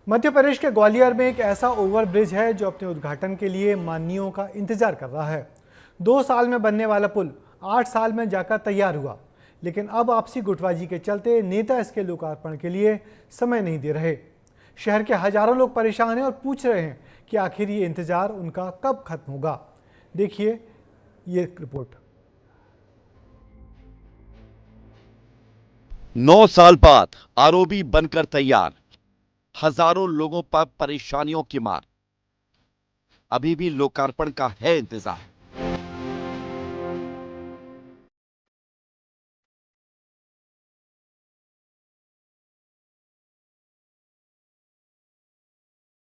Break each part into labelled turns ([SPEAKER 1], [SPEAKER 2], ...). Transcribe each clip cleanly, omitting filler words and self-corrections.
[SPEAKER 1] मध्य प्रदेश के ग्वालियर में एक ऐसा ओवरब्रिज है जो अपने उद्घाटन के लिए माननीयों का इंतजार कर रहा है। 2 साल में बनने वाला पुल 8 साल में जाकर तैयार हुआ, लेकिन अब आपसी गुटबाजी के चलते नेता इसके लोकार्पण के लिए समय नहीं दे रहे। शहर के हजारों लोग परेशान हैं और पूछ रहे हैं कि आखिर ये इंतजार उनका कब खत्म होगा। देखिए ये रिपोर्ट।
[SPEAKER 2] 9 साल बाद आरओबी बनकर तैयार, हजारों लोगों पर परेशानियों की मार, अभी भी लोकार्पण का है इंतजार।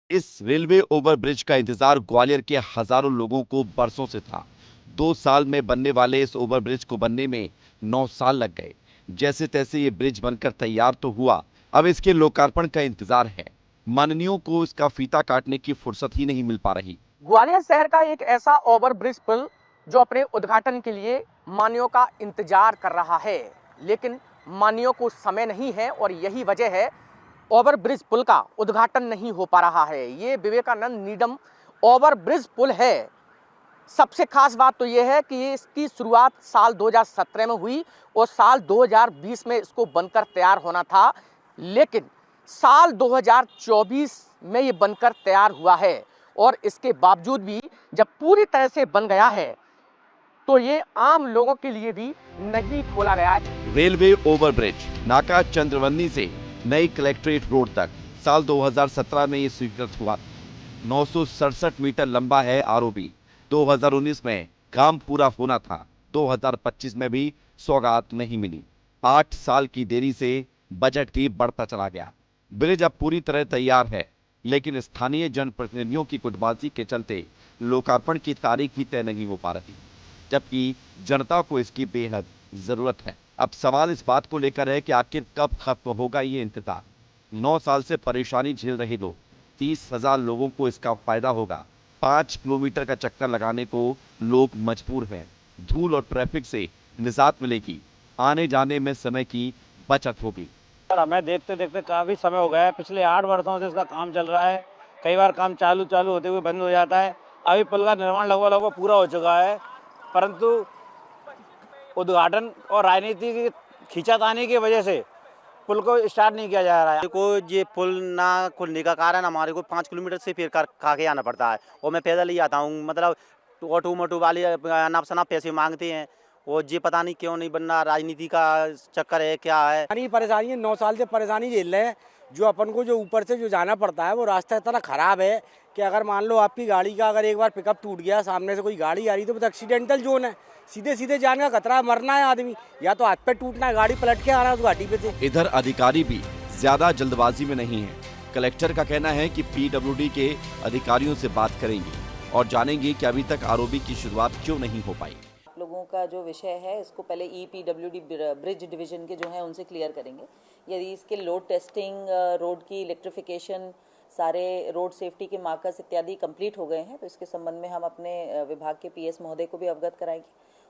[SPEAKER 2] इस रेलवे ओवरब्रिज का इंतजार ग्वालियर के हजारों लोगों को बरसों से था। 2 साल में बनने वाले इस ओवरब्रिज को बनने में 9 साल लग गए। जैसे तैसे ये ब्रिज बनकर तैयार तो हुआ, अब इसके लोकार्पण का इंतजार है। माननीयों को इसका फीता काटने की फुर्सत ही नहीं मिल पा रही।
[SPEAKER 3] ग्वालियर शहर का एक ऐसा ओवरब्रिज पुल जो अपने उद्घाटन के लिए माननीयों का इंतजार कर रहा है, लेकिन माननीयों को समय नहीं है और यही वजह है ओवरब्रिज पुल का उद्घाटन नहीं हो पा रहा है। ये विवेकानंद नीडम ओवरब्रिज पुल है। सबसे खास बात तो यह है कि इसकी शुरुआत साल 2017 में हुई और साल 2020 में इसको बनकर तैयार होना था, लेकिन साल 2024 में ये बनकर तैयार हुआ है और इसके बावजूद भी जब पूरी तरह से बन गया है तो ये आम लोगों के लिए भी नहीं खोला गया है।
[SPEAKER 2] रेलवे ओवरब्रिज नाका चंद्रवंदी से नई कलेक्ट्रेट रोड तक साल 2017 में ये स्वीकृत हुआ। 967 मीटर लंबा है आरओबी। 2019 में काम पूरा होना था, 2025 में भी सौगात नहीं मिली। 8 साल की देरी से बजट भी बढ़ता चला गया। ब्रिज अब पूरी तरह तैयार है, लेकिन स्थानीय जनप्रतिनिधियों की गुटबाजी के चलते लोकार्पण की तारीख भी तय नहीं हो पा रही, जबकि जनता को इसकी बेहद जरूरत है। अब सवाल इस बात को लेकर है कि आखिर कब खत्म होगा ये इंतजार। 9 साल से परेशानी झेल रहे लोग, 30,000 लोगों को इसका फायदा होगा। 5 किलोमीटर का चक्कर लगाने को लोग मजबूर हैं। धूल और ट्रैफिक से निजात मिलेगी, आने जाने में समय की बचत होगी।
[SPEAKER 4] हमें देखते देखते काफ़ी समय हो गया है। पिछले 8 वर्षों से इसका काम चल रहा है। कई बार काम चालू होते हुए बंद हो जाता है। अभी पुल का निर्माण लगभग पूरा हो चुका है, परंतु उद्घाटन और राजनीति की खींचातानी की वजह से पुल को स्टार्ट नहीं किया जा रहा है।
[SPEAKER 5] को ये पुल ना खुलने का कारण हमारे को 5 किलोमीटर से फिर खा के आना पड़ता है और मैं पैदल ही आता हूँ। मतलब ऑटो मोटो वाले अनाप शनाप पैसे मांगते हैं और ये पता नहीं क्यों नहीं बनना, राजनीति का चक्कर है क्या है।
[SPEAKER 4] परेशानी 9 साल से परेशानी झेल रहे हैं। जो अपन को जो ऊपर से जो जाना पड़ता है वो रास्ता इतना खराब है कि अगर मान लो आपकी गाड़ी का अगर एक बार पिकअप टूट गया, सामने से कोई गाड़ी आ रही तो एक्सीडेंटल जोन है, सीधे सीधे जाने का खतरा है, मरना है आदमी, या तो हाथ पे टूटना है, गाड़ी पलट के आ रहा है उस घाटी पे से।
[SPEAKER 2] इधर अधिकारी भी ज्यादा जल्दबाजी में नहीं है। कलेक्टर का कहना है कि पीडब्ल्यूडी के अधिकारियों से बात करेंगे और जानेंगे कि अभी तक आरओबी की शुरुआत क्यों नहीं हो पाई।
[SPEAKER 6] लोगों का जो विषय है इसको पहले ईपीडब्ल्यूडी ब्रिज डिवीजन के जो है उनसे क्लियर करेंगे। यदि इसके लोड टेस्टिंग, रोड की इलेक्ट्रिफिकेशन, सारे रोड सेफ्टी के मार्कर्स इत्यादि कंप्लीट हो गए हैं तो इसके संबंध में हम अपने विभाग के पीएस महोदय को भी अवगत कराएंगे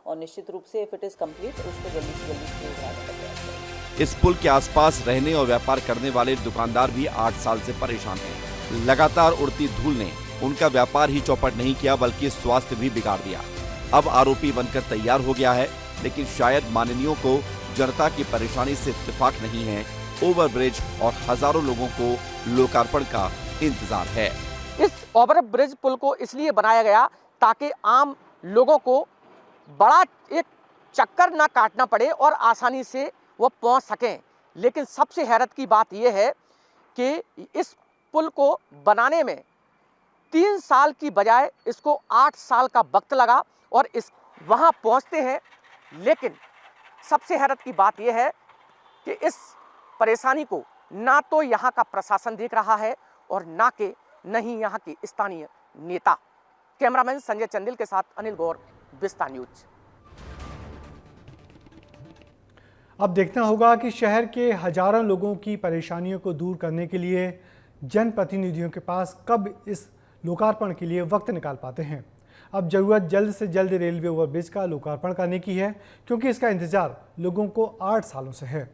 [SPEAKER 6] और निश्चित रूप से इफ इट इज कंप्लीट उसको जल्दी से जल्दी शुरू कराने का प्रयास करेंगे।
[SPEAKER 2] इस पुल के आसपास रहने और व्यापार करने वाले दुकानदार भी 8 साल से परेशान हैं। लगातार उड़ती धूल ने उनका व्यापार ही चौपट नहीं किया बल्कि स्वास्थ्य भी बिगाड़ दिया। अब आरोपी बनकर तैयार हो गया है, लेकिन शायद माननीयों को जनता की परेशानी से इत्तेफाक नहीं है। ओवरब्रिज और हजारों लोगों को लोकार्पण का इंतजार है।
[SPEAKER 3] इस ओवरब्रिज पुल को इसलिए बनाया गया ताकि आम लोगों को बड़ा एक चक्कर ना काटना पड़े और आसानी से वो पहुंच सकें। लेकिन सबसे हैरत की बात यह है कि इस पुल को बनाने में 3 साल की बजाय इसको 8 साल का वक्त लगा और इस वहाँ पहुँचते हैं। लेकिन सबसे हैरत की बात यह है कि इस परेशानी को ना तो यहाँ का प्रशासन देख रहा है और ना कि नहीं यहाँ के स्थानीय नेता। कैमरामैन संजय चंदिल के साथ अनिल गौर, विस्ता न्यूज।
[SPEAKER 1] अब देखना होगा कि शहर के हजारों लोगों की परेशानियों को दूर करने के लिए जनप्रतिनिधियों के पास कब इस लोकार्पण के लिए वक्त निकाल पाते हैं। अब जरूरत जल्द से जल्द रेलवे ओवरब्रिज का लोकार्पण करने की है, क्योंकि इसका इंतजार लोगों को 8 सालों से है।